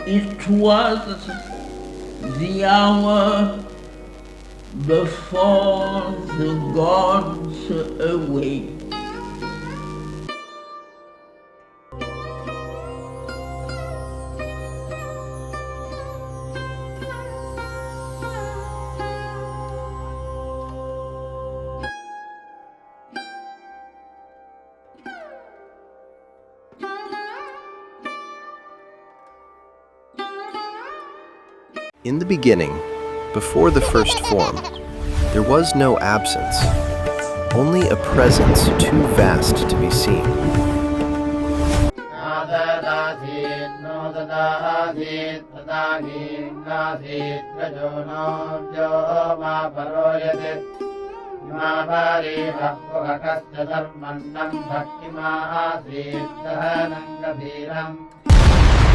It was the hour before the gods awake. In the beginning, before the first form, there was no absence, only a presence too vast to be seen.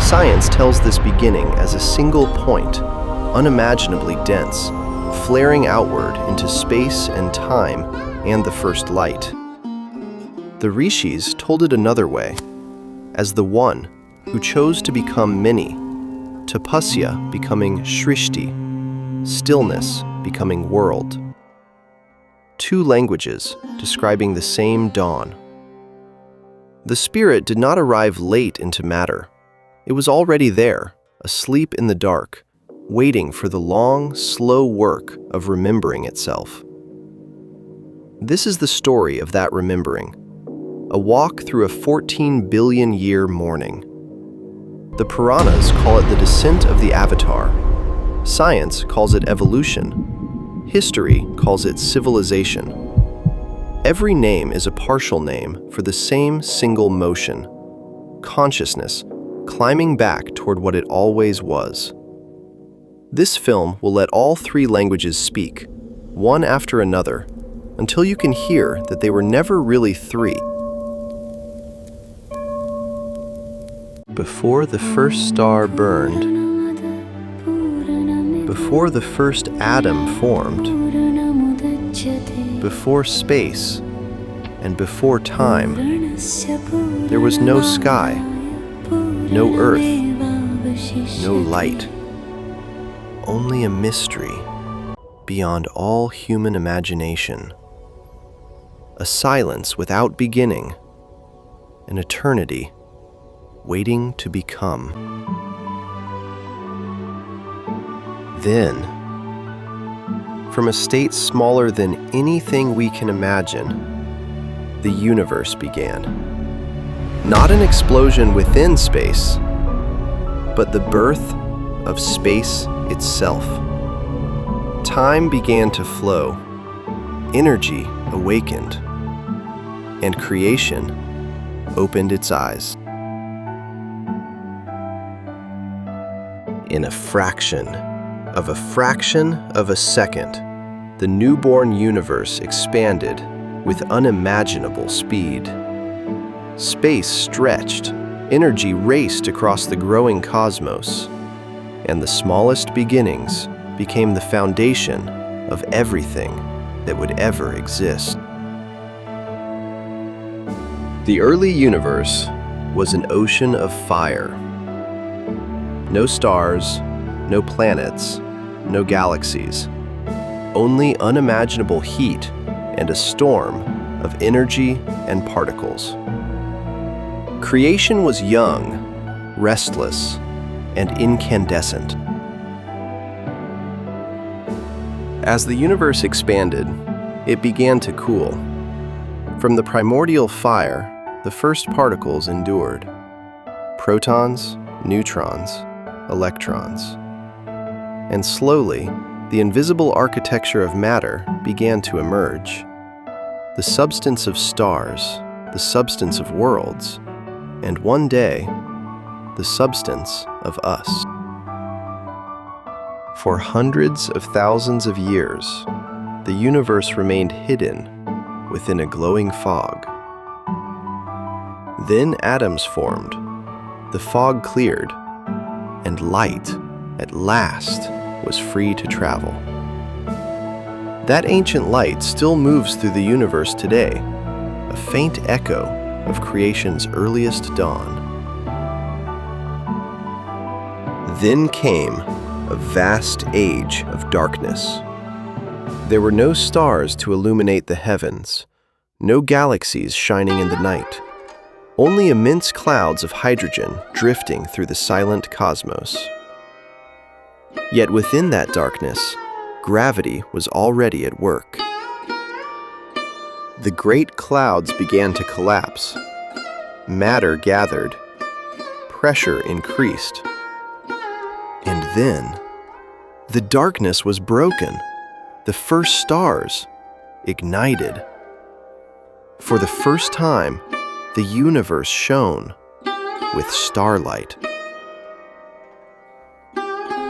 Science tells this beginning as a single point, unimaginably dense, flaring outward into space and time and the first light. The rishis told it another way, as the one who chose to become many, tapasya becoming shrishti, stillness becoming world. Two languages describing the same dawn. The spirit did not arrive late into matter. It was already there, asleep in the dark, waiting for the long, slow work of remembering itself. This is the story of that remembering, a walk through a 14 billion year morning. The Puranas call it the descent of the Avatar. Science calls it evolution. History calls it civilization. Every name is a partial name for the same single motion, consciousness, climbing back toward what it always was. This film will let all three languages speak, one after another, until you can hear that they were never really three. Before the first star burned, before the first atom formed, before space, and before time, there was no sky, no earth, no light. Only a mystery beyond all human imagination. A silence without beginning, an eternity waiting to become. Then, from a state smaller than anything we can imagine, the universe began. Not an explosion within space, but the birth of space itself. Time began to flow, energy awakened, and creation opened its eyes. In a fraction of a second, the newborn universe expanded with unimaginable speed. Space stretched, energy raced across the growing cosmos, and the smallest beginnings became the foundation of everything that would ever exist. The early universe was an ocean of fire. No stars, no planets, no galaxies, only unimaginable heat and a storm of energy and particles. Creation was young, restless, and incandescent. As the universe expanded, it began to cool. From the primordial fire, the first particles endured. Protons, neutrons, electrons. And slowly, the invisible architecture of matter began to emerge. The substance of stars, the substance of worlds, and one day, the substance of us. For hundreds of thousands of years, the universe remained hidden within a glowing fog. Then atoms formed, the fog cleared, and light, at last, was free to travel. That ancient light still moves through the universe today, a faint echo of creation's earliest dawn. Then came a vast age of darkness. There were no stars to illuminate the heavens, no galaxies shining in the night, only immense clouds of hydrogen drifting through the silent cosmos. Yet within that darkness, gravity was already at work. The great clouds began to collapse. Matter gathered. Pressure increased. And then, the darkness was broken. The first stars ignited. For the first time, the universe shone with starlight.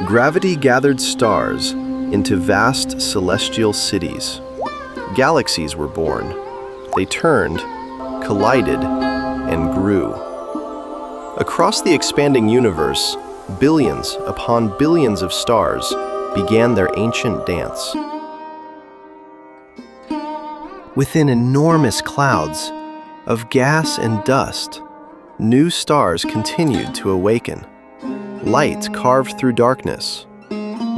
Gravity gathered stars into vast celestial cities. Galaxies were born. They turned, collided, and grew. Across the expanding universe, billions upon billions of stars began their ancient dance. Within enormous clouds of gas and dust, new stars continued to awaken. Light carved through darkness.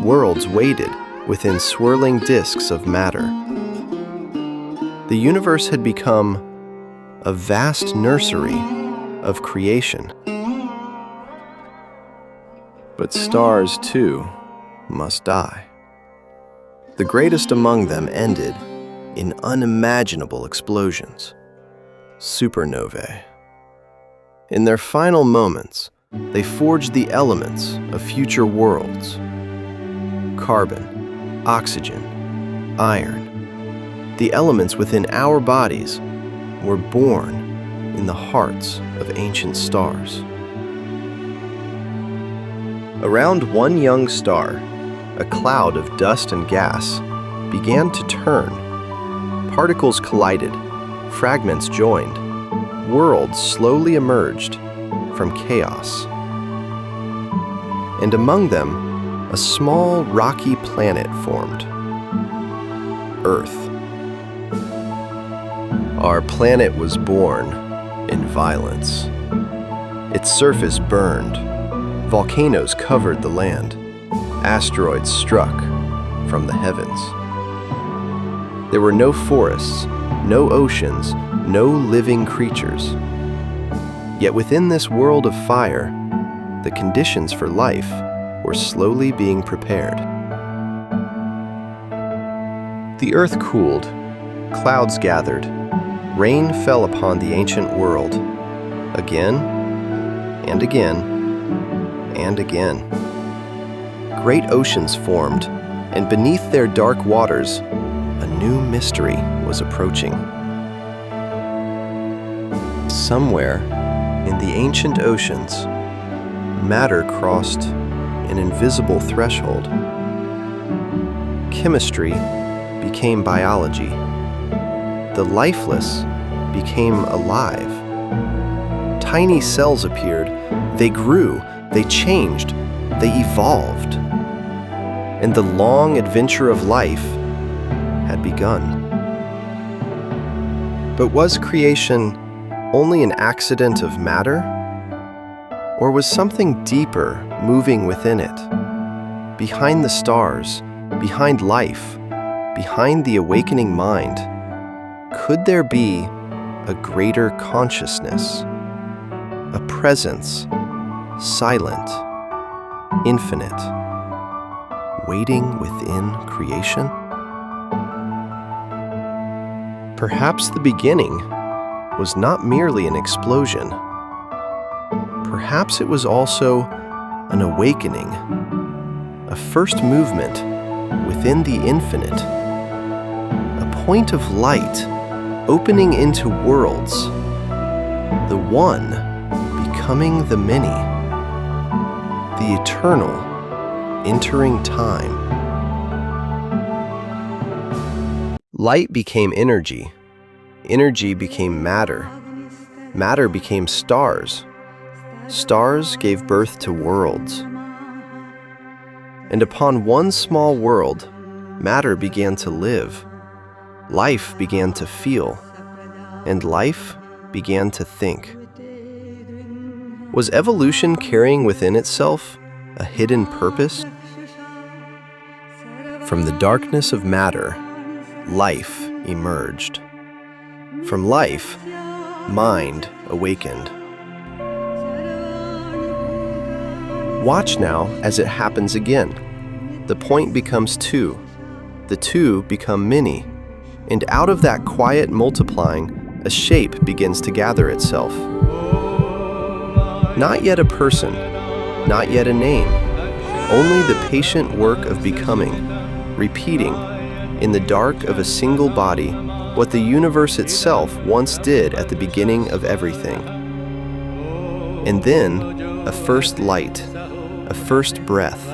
Worlds waited within swirling disks of matter. The universe had become a vast nursery of creation. But stars, too, must die. The greatest among them ended in unimaginable explosions, supernovae. In their final moments, they forged the elements of future worlds: carbon, oxygen, iron. The elements within our bodies were born in the hearts of ancient stars. Around one young star, a cloud of dust and gas began to turn. Particles collided, fragments joined, worlds slowly emerged from chaos. And among them, a small rocky planet formed: Earth. Our planet was born in violence. Its surface burned. Volcanoes covered the land. Asteroids struck from the heavens. There were no forests, no oceans, no living creatures. Yet within this world of fire, the conditions for life were slowly being prepared. The earth cooled, clouds gathered, rain fell upon the ancient world, again and again and again. Great oceans formed, and beneath their dark waters, a new mystery was approaching. Somewhere in the ancient oceans, matter crossed an invisible threshold. Chemistry became biology. The lifeless became alive. Tiny cells appeared. They grew. They changed. They evolved. And the long adventure of life had begun. But was creation only an accident of matter? Or was something deeper moving within it? Behind the stars, behind life, behind the awakening mind, could there be a greater consciousness? A presence, silent, infinite, waiting within creation? Perhaps the beginning was not merely an explosion. Perhaps it was also an awakening, a first movement within the infinite, a point of light opening into worlds, the one becoming the many, the eternal entering time. Light became energy, energy became matter, matter became stars, stars gave birth to worlds. And upon one small world, matter began to live, life began to feel, and life began to think. Was evolution carrying within itself a hidden purpose? From the darkness of matter, life emerged. From life, mind awakened. Watch now as it happens again. The point becomes two. The two become many. And out of that quiet multiplying, a shape begins to gather itself. Not yet a person, not yet a name, only the patient work of becoming, repeating, in the dark of a single body, what the universe itself once did at the beginning of everything. And then, a first light, a first breath.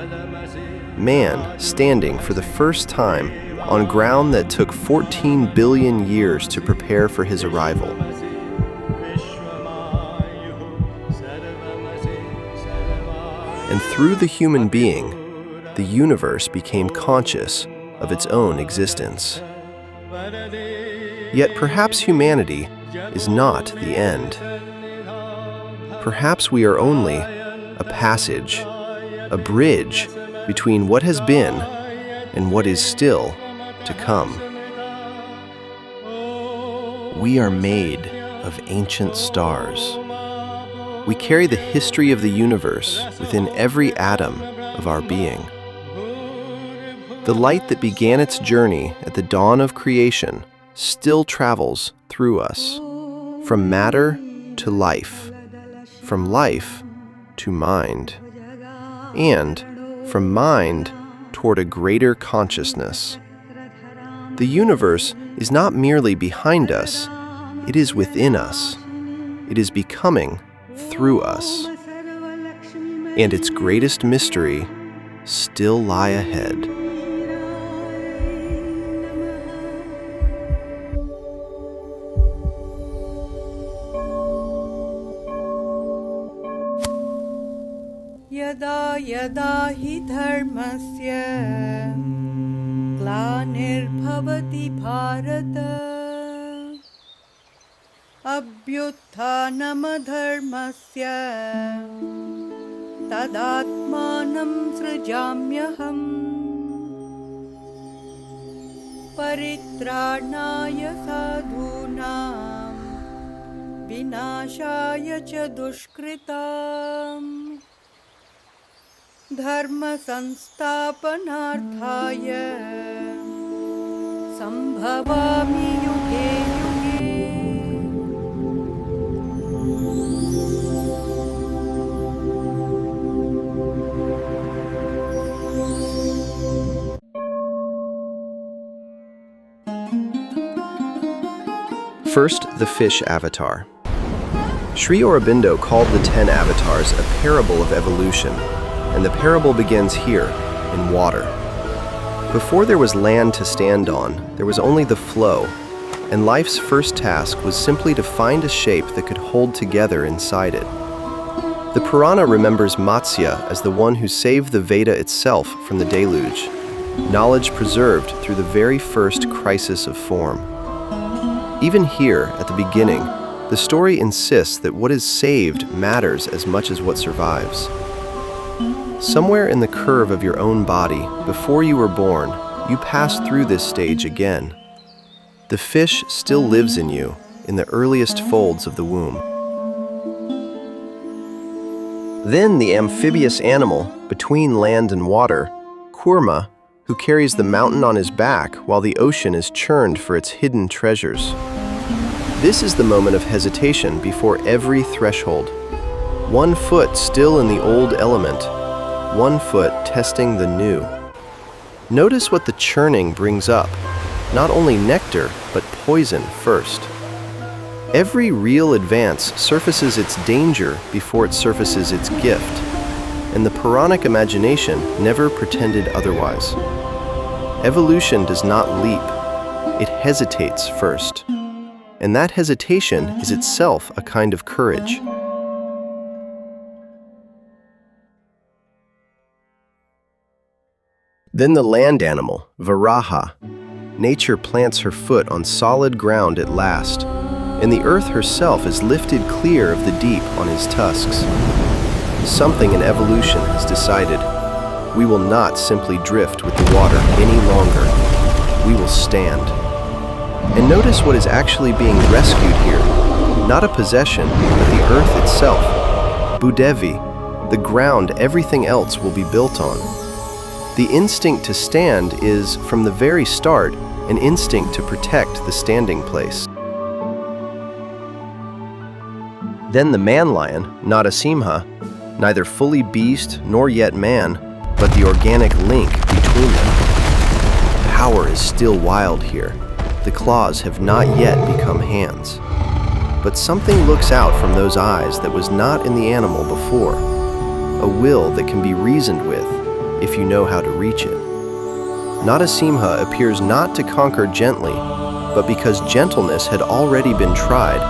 Man standing for the first time on ground that took 14 billion years to prepare for his arrival. And through the human being, the universe became conscious of its own existence. Yet perhaps humanity is not the end. Perhaps we are only a passage, a bridge between what has been and what is still to come. We are made of ancient stars. We carry the history of the universe within every atom of our being. The light that began its journey at the dawn of creation still travels through us, from matter to life, from life to mind, and from mind toward a greater consciousness. The universe is not merely behind us, it is within us. It is becoming through us. And its greatest mystery still lie ahead. Yada yada hi dharmasya glanirбhavati bharata abhyutthanam dharmasya tadatmanam srijamyaham paritranaya sadhunam vinashaya cha dushkritam dharma sansthapanarthaya sambhavami yuge yuge. First, the fish avatar. Sri Aurobindo called the 10 avatars a parable of evolution, and the parable begins here, in water. Before there was land to stand on, there was only the flow, and life's first task was simply to find a shape that could hold together inside it. The Purana remembers Matsya as the one who saved the Veda itself from the deluge, knowledge preserved through the very first crisis of form. Even here, at the beginning, the story insists that what is saved matters as much as what survives. Somewhere in the curve of your own body, before you were born, you passed through this stage again. The fish still lives in you, in the earliest folds of the womb. Then the amphibious animal, between land and water, Kurma, who carries the mountain on his back while the ocean is churned for its hidden treasures. This is the moment of hesitation before every threshold. One foot still in the old element, one foot testing the new. Notice what the churning brings up, not only nectar, but poison first. Every real advance surfaces its danger before it surfaces its gift, and the Puranic imagination never pretended otherwise. Evolution does not leap, it hesitates first. And that hesitation is itself a kind of courage. Then the land animal, Varaha. Nature plants her foot on solid ground at last, and the earth herself is lifted clear of the deep on his tusks. something in evolution has decided. We will not simply drift with the water any longer. We will stand. And notice what is actually being rescued here. Not a possession, but the earth itself. Bhudevi, the ground everything else will be built on. The instinct to stand is, from the very start, an instinct to protect the standing place. Then the man-lion, Narasimha, neither fully beast nor yet man, but the organic link between them. Power is still wild here. The claws have not yet become hands. But something looks out from those eyes that was not in the animal before. A will that can be reasoned with, if you know how to reach it. Narasimha appears not to conquer gently, but because gentleness had already been tried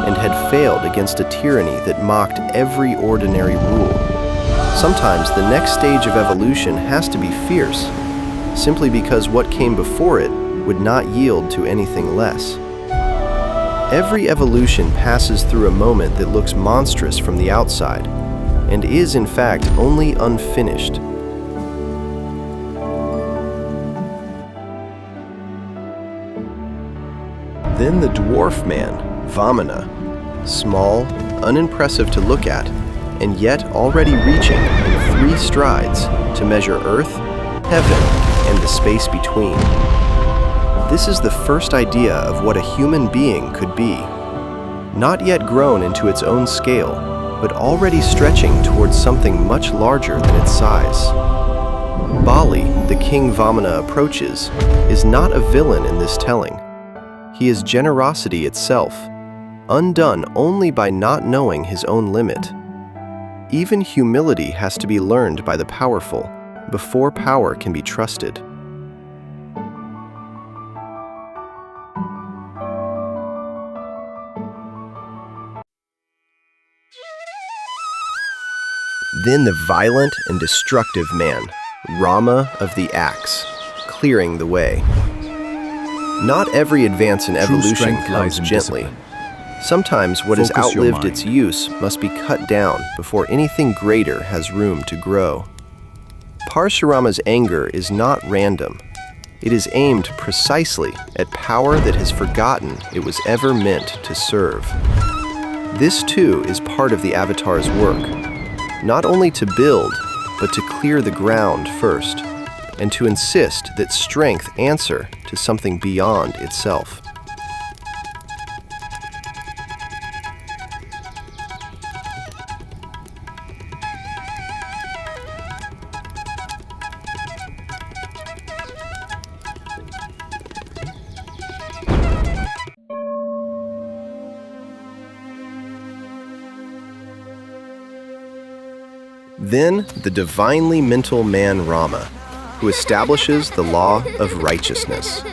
and had failed against a tyranny that mocked every ordinary rule. Sometimes the next stage of evolution has to be fierce, simply because what came before it would not yield to anything less. Every evolution passes through a moment that looks monstrous from the outside, and is in fact only unfinished. Then the dwarf man, Vamana, small, unimpressive to look at, and yet already reaching in 3 strides to measure earth, heaven, and the space between. This is the first idea of what a human being could be. Not yet grown into its own scale, but already stretching towards something much larger than its size. Bali, the king Vamana approaches, is not a villain in this telling. He is generosity itself, undone only by not knowing his own limit. Even humility has to be learned by the powerful before power can be trusted. Then the violent and destructive man, Rama of the axe, clearing the way. Not every advance in evolution comes gently. Sometimes what has outlived its use must be cut down before anything greater has room to grow. Parashurama's anger is not random. It is aimed precisely at power that has forgotten it was ever meant to serve. This too is part of the Avatar's work, not only to build, but to clear the ground first, and to insist that strength answer to something beyond itself. Then the divinely mental man Rama, who establishes the law of righteousness.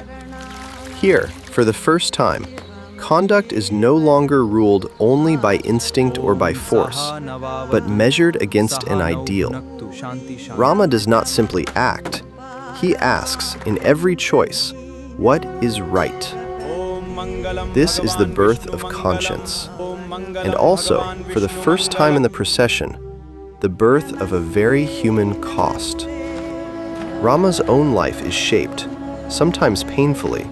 Here, for the first time, conduct is no longer ruled only by instinct or by force, but measured against an ideal. Rama does not simply act, he asks in every choice, what is right? This is the birth of conscience, and also, for the first time in the procession, the birth of a very human cost. Rama's own life is shaped, sometimes painfully,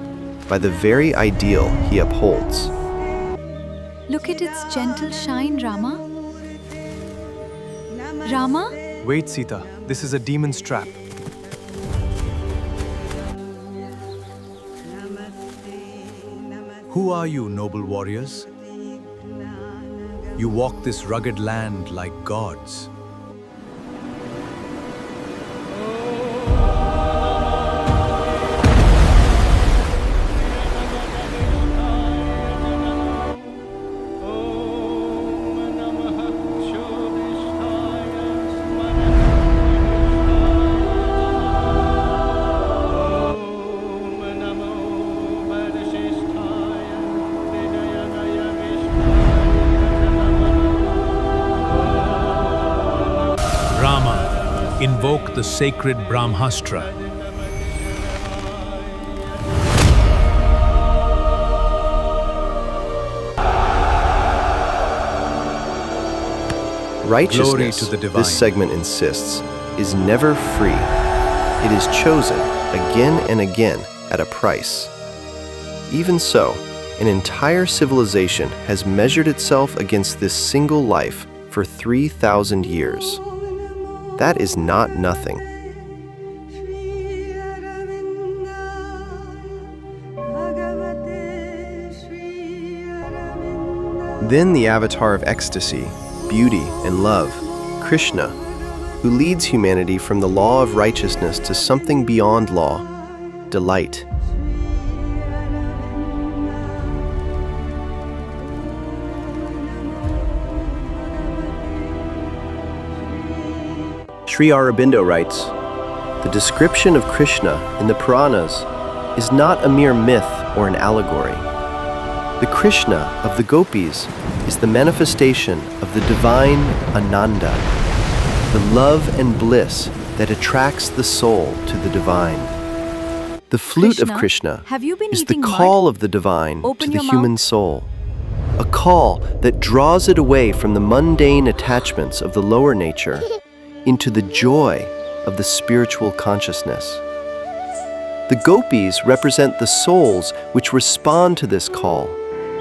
by the very ideal he upholds. Look at its gentle shine, Rama. Rama? Wait, Sita. This is a demon's trap. Who are you, noble warriors? You walk this rugged land like gods. Invoke the sacred Brahmastra. Righteousness, to the divine. this segment insists, is never free. It is chosen again and again at a price. Even so, an entire civilization has measured itself against this single life for 3,000 years. That is not nothing. Then the avatar of ecstasy, beauty, and love, Krishna, who leads humanity from the law of righteousness to something beyond law, delight. Sri Aurobindo writes, "The description of Krishna in the Puranas is not a mere myth or an allegory. The Krishna of the gopis is the manifestation of the divine Ananda, the love and bliss that attracts the soul to the divine. The flute of Krishna have you been is the eating mud? call of the divine Open to the your human mouth. soul, a call that draws it away from the mundane attachments of the lower nature into the joy of the spiritual consciousness. The gopis represent the souls which respond to this call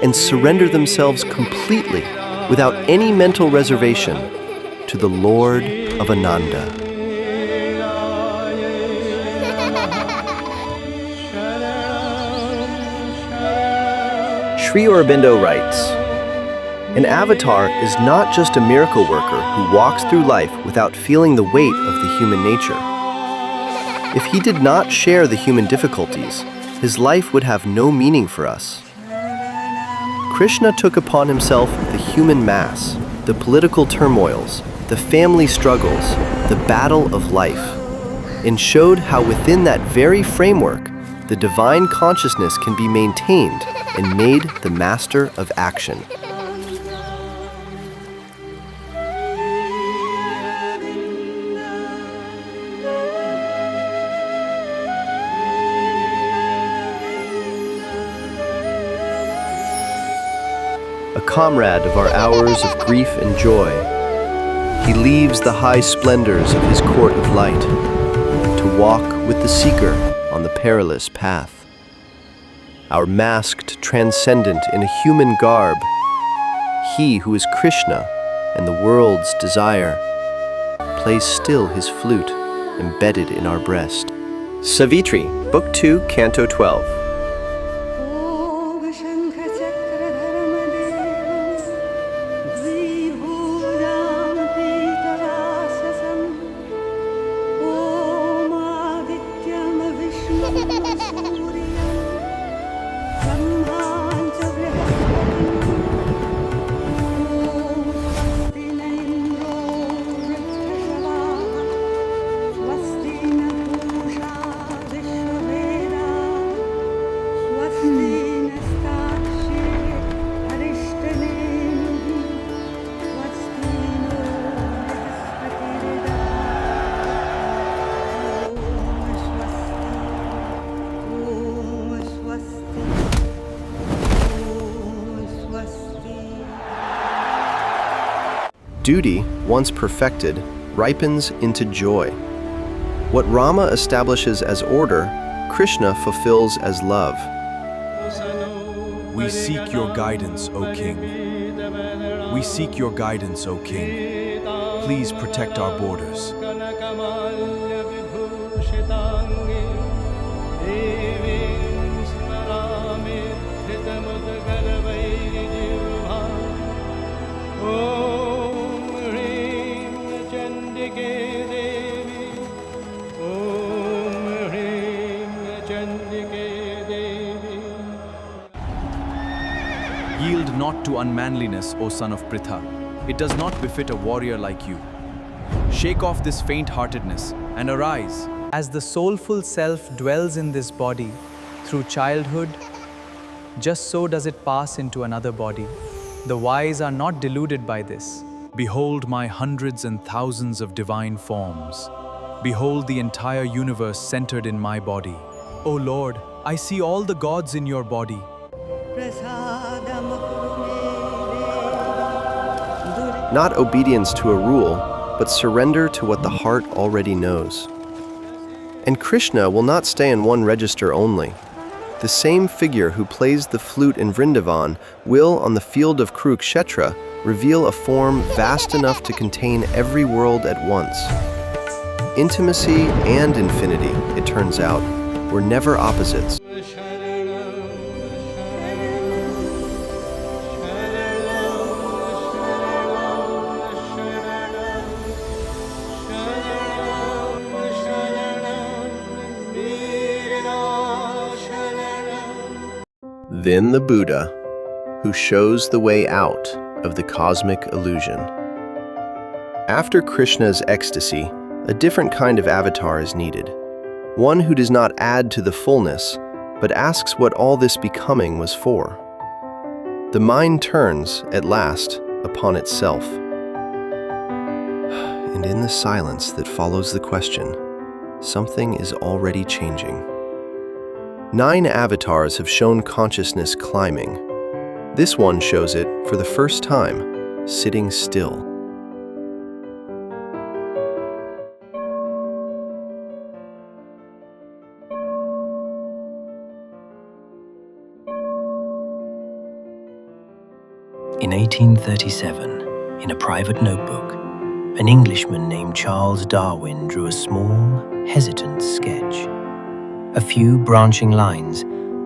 and surrender themselves completely, without any mental reservation, to the Lord of Ananda." Sri Aurobindo writes, "An avatar is not just a miracle worker who walks through life without feeling the weight of the human nature. If he did not share the human difficulties, his life would have no meaning for us. Krishna took upon himself the human mass, the political turmoils, the family struggles, the battle of life, and showed how within that very framework, the divine consciousness can be maintained and made the master of action." A comrade of our hours of grief and joy, he leaves the high splendors of his court of light to walk with the seeker on the perilous path. Our masked transcendent in a human garb, he who is Krishna and the world's desire, plays still his flute embedded in our breast. Savitri, Book 2, Canto 12. Duty, once perfected, ripens into joy. What Rama establishes as order, Krishna fulfills as love. We seek your guidance, O King. We seek your guidance, O King. Please protect our borders. Yield not to unmanliness, O son of Pritha. It does not befit a warrior like you. Shake off this faint-heartedness and arise. As the soulful self dwells in this body through childhood, just so does it pass into another body. The wise are not deluded by this. Behold my hundreds and thousands of divine forms. Behold the entire universe centered in my body. O Lord, I see all the gods in your body. not obedience to a rule, but surrender to what the heart already knows. And Krishna will not stay in one register only. The same figure who plays the flute in Vrindavan will, on the field of Kurukshetra, reveal a form vast enough to contain every world at once. Intimacy and infinity, it turns out, were never opposites. Then the Buddha, who shows the way out of the cosmic illusion. After Krishna's ecstasy, a different kind of avatar is needed. One who does not add to the fullness, but asks what all this becoming was for. The mind turns, at last, upon itself. And in the silence that follows the question, something is already changing. 9 avatars have shown consciousness climbing. This one shows it, for the first time, sitting still. In 1837, in a private notebook, an Englishman named Charles Darwin drew a small, hesitant sketch. A few branching lines,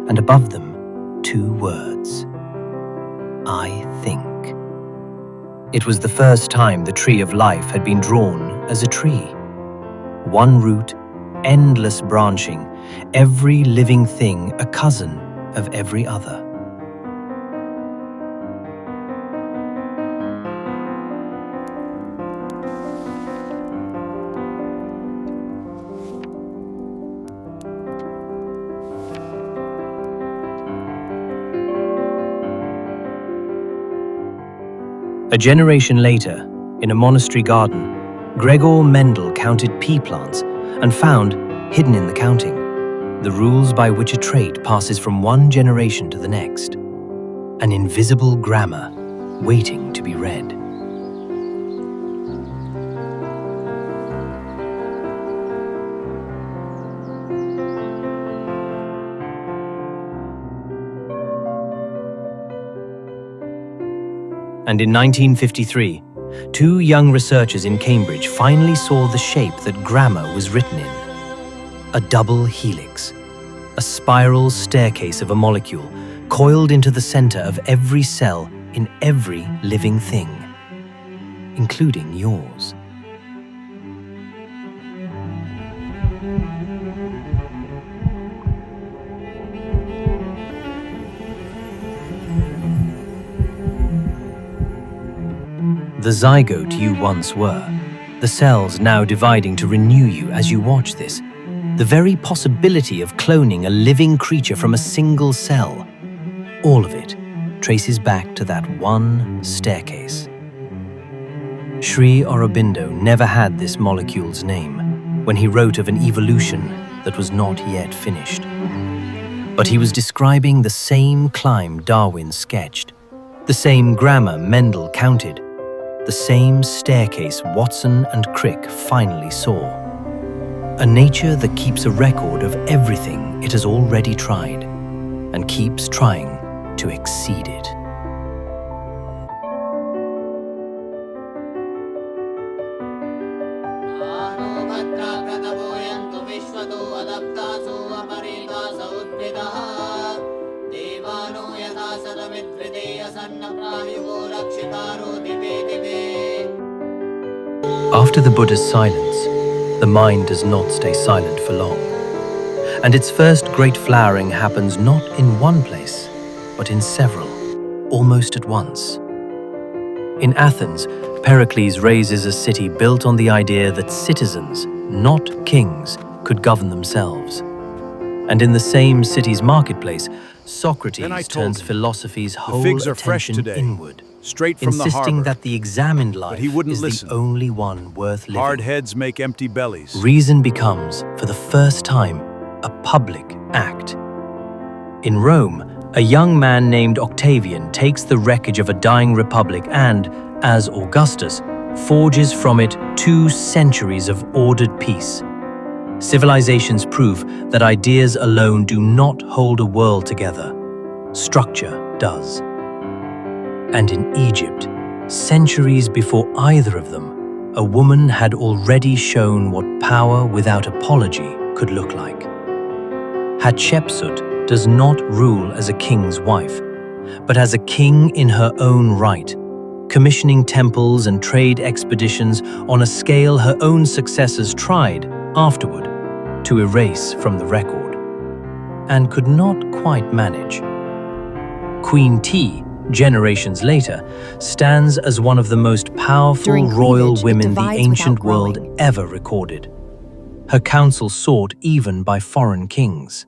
and above them, 2 words. I think. It was the first time the tree of life had been drawn as a tree. One root, endless branching, every living thing a cousin of every other. A generation later, in a monastery garden, Gregor Mendel counted pea plants and found, hidden in the counting, the rules by which a trait passes from one generation to the next. An invisible grammar waiting to be read. And in 1953, 2 young researchers in Cambridge finally saw the shape that grammar was written in. A double helix, a spiral staircase of a molecule coiled into the center of every cell in every living thing, including yours. The zygote you once were, the cells now dividing to renew you as you watch this, the very possibility of cloning a living creature from a single cell, all of it traces back to that one staircase. Sri Aurobindo never had this molecule's name when he wrote of an evolution that was not yet finished. But he was describing the same climb Darwin sketched, the same grammar Mendel counted, the same staircase Watson and Crick finally saw. A nature that keeps a record of everything it has already tried, and keeps trying to exceed it. After the Buddha's silence, the mind does not stay silent for long. And its first great flowering happens not in one place, but in several, almost at once. In Athens, Pericles raises a city built on the idea that citizens, not kings, could govern themselves. And in the same city's marketplace, Socrates turns philosophy's whole attention inward, straight from insisting the that the examined life is listen. the only one worth living. Hard heads make empty bellies. Reason becomes, for the first time, a public act. In Rome, a young man named Octavian takes the wreckage of a dying republic and, as Augustus, forges from it 2 centuries of ordered peace. Civilizations prove that ideas alone do not hold a world together. Structure does. And in Egypt, centuries before either of them, a woman had already shown what power without apology could look like. Hatshepsut does not rule as a king's wife, but as a king in her own right, commissioning temples and trade expeditions on a scale her own successors tried, afterward, to erase from the record, and could not quite manage. Queen T, generations later, stands as one of the most powerful During royal cleavage, it women the divides ancient without world growing. ever recorded. Her counsel sought even by foreign kings.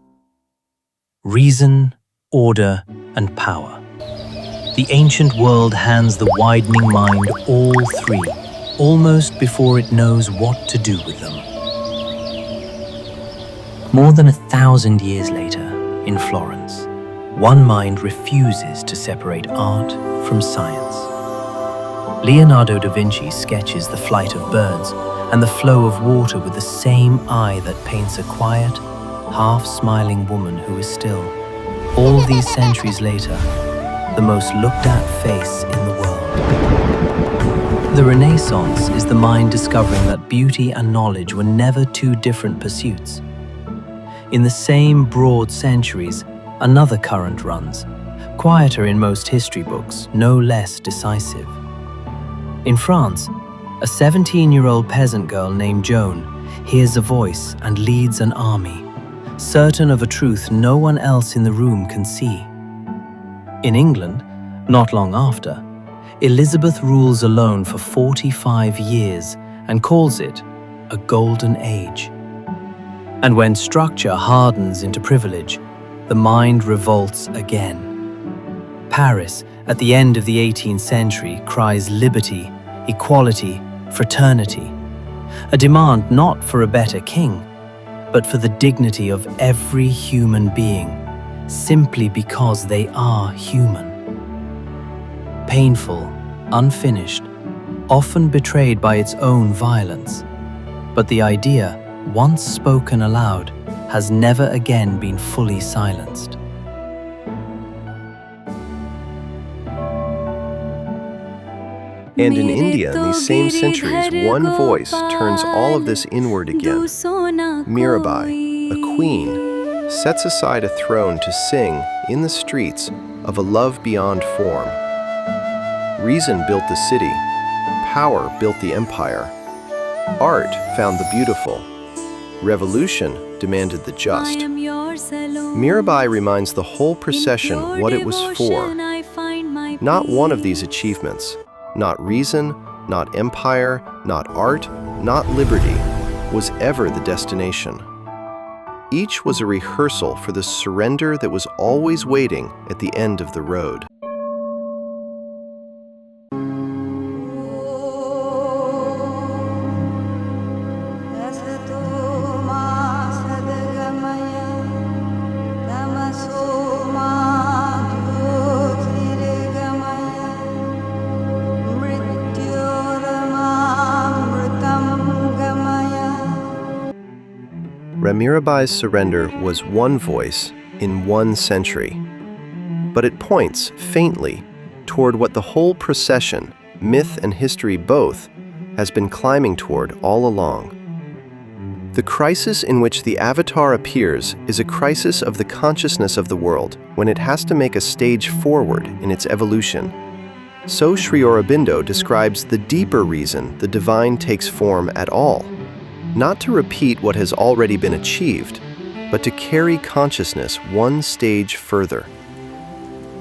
Reason, order, and power. The ancient world hands the widening mind all 3, almost before it knows what to do with them. More than 1,000 years later, in Florence, one mind refuses to separate art from science. Leonardo da Vinci sketches the flight of birds and the flow of water with the same eye that paints a quiet, half-smiling woman who is still, all these centuries later, the most looked-at face in the world. The Renaissance is the mind discovering that beauty and knowledge were never 2 different pursuits. In the same broad centuries, another current runs, quieter in most history books, no less decisive. In France, a 17-year-old peasant girl named Joan hears a voice and leads an army, certain of a truth no one else in the room can see. In England, not long after, Elizabeth rules alone for 45 years and calls it a golden age. And when structure hardens into privilege, the mind revolts again. Paris, at the end of the 18th century, cries liberty, equality, fraternity, a demand not for a better king, but for the dignity of every human being, simply because they are human. Painful, unfinished, often betrayed by its own violence, but the idea, once spoken aloud, has never again been fully silenced. And in India, in these same centuries, one voice turns all of this inward again. Mirabai, a queen, sets aside a throne to sing in the streets of a love beyond form. Reason built the city, power built the empire, art found the beautiful, revolution demanded the just. Mirabai reminds the whole procession what it was for. Not one of these achievements, not reason, not empire, not art, not liberty, was ever the destination. Each was a rehearsal for the surrender that was always waiting at the end of the road. Mirabai's surrender was one voice in one century, but it points faintly toward what the whole procession, myth and history both, has been climbing toward all along. The crisis in which the avatar appears is a crisis of the consciousness of the world when it has to make a stage forward in its evolution. So Sri Aurobindo describes the deeper reason the divine takes form at all. Not to repeat what has already been achieved, but to carry consciousness one stage further.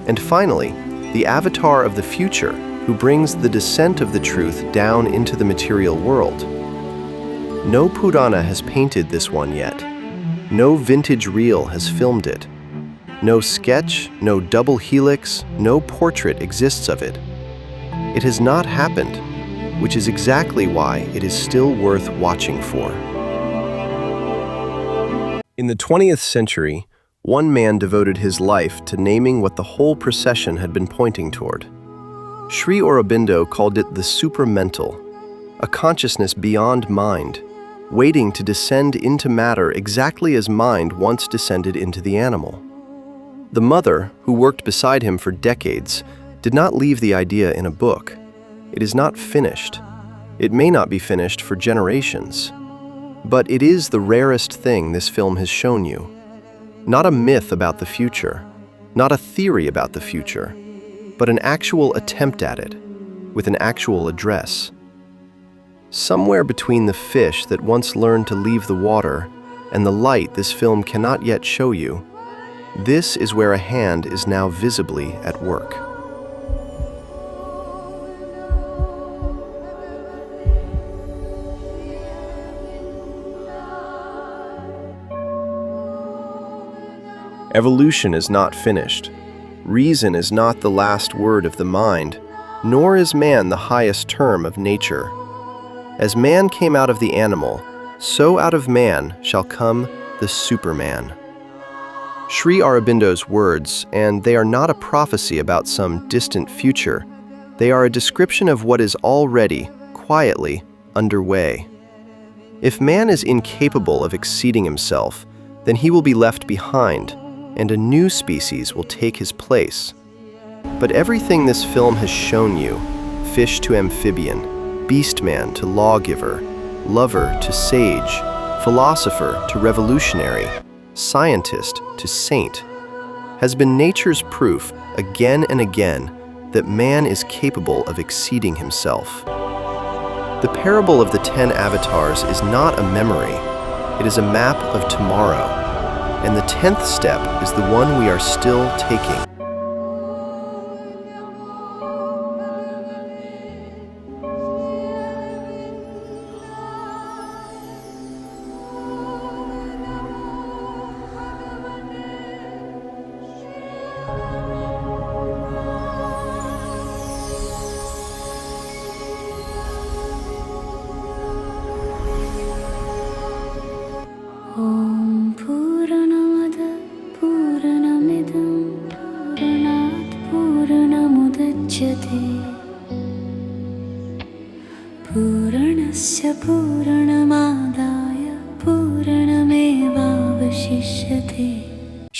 And finally, the avatar of the future, who brings the descent of the truth down into the material world. No Purana has painted this one yet. No vintage reel has filmed it. No sketch, no double helix, no portrait exists of it. It has not happened, which is exactly why it is still worth watching for. In the 20th century, one man devoted his life to naming what the whole procession had been pointing toward. Sri Aurobindo called it the Supramental, a consciousness beyond mind, waiting to descend into matter exactly as mind once descended into the animal. The mother, who worked beside him for decades, did not leave the idea in a book. It is not finished. It may not be finished for generations. But it is the rarest thing this film has shown you. Not a myth about the future, not a theory about the future, but an actual attempt at it, with an actual address. Somewhere between the fish that once learned to leave the water and the light this film cannot yet show you, this is where a hand is now visibly at work. Evolution is not finished. Reason is not the last word of the mind, nor is man the highest term of nature. As man came out of the animal, so out of man shall come the Superman. Sri Aurobindo's words, and they are not a prophecy about some distant future, they are a description of what is already, quietly, underway. If man is incapable of exceeding himself, then he will be left behind, and a new species will take his place. But everything this film has shown you, fish to amphibian, beastman to lawgiver, lover to sage, philosopher to revolutionary, scientist to saint, has been nature's proof again and again that man is capable of exceeding himself. The parable of the 10 avatars is not a memory, it is a map of tomorrow, and the 10th step is the one we are still taking.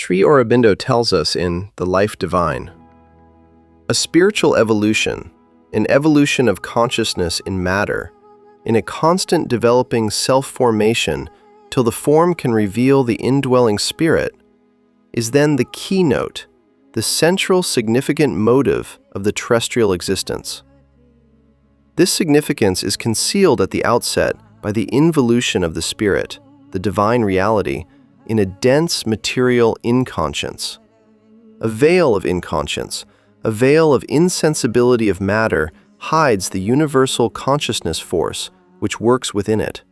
Sri Aurobindo tells us in The Life Divine, a spiritual evolution, an evolution of consciousness in matter, in a constant developing self-formation till the form can reveal the indwelling spirit, is then the keynote, the central significant motive of the terrestrial existence. This significance is concealed at the outset by the involution of the spirit, the divine reality, in a dense material inconscience. A veil of inconscience, a veil of insensibility of matter hides the universal consciousness force which works within it.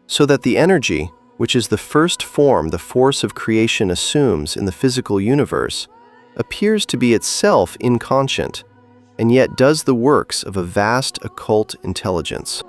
So that the energy, which is the first form the force of creation assumes in the physical universe, appears to be itself inconscient, and yet does the works of a vast occult intelligence.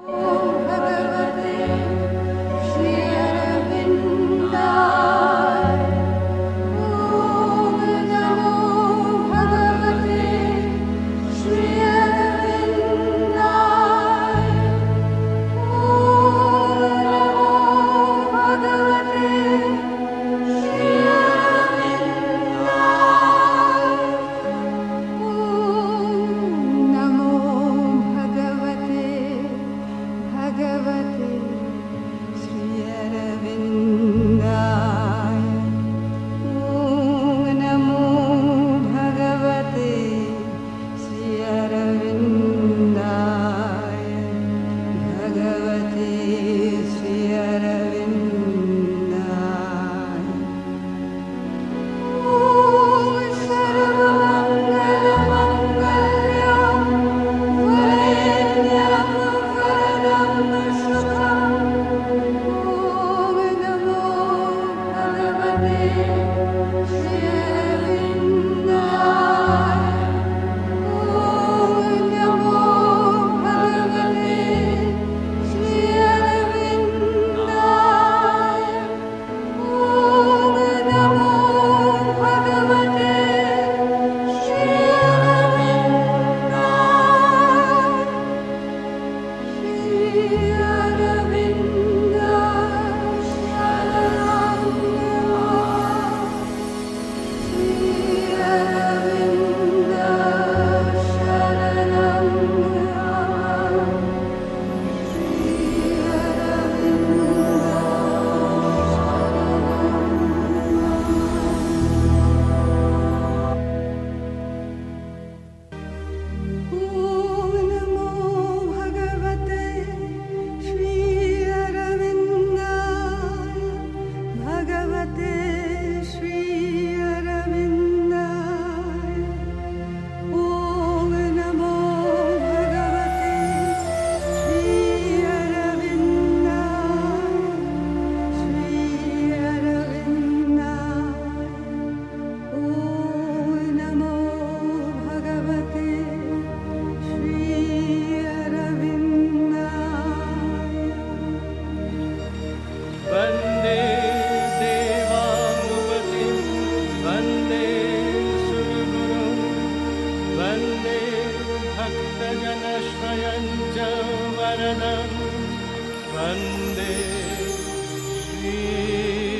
Sharanam Vande Shri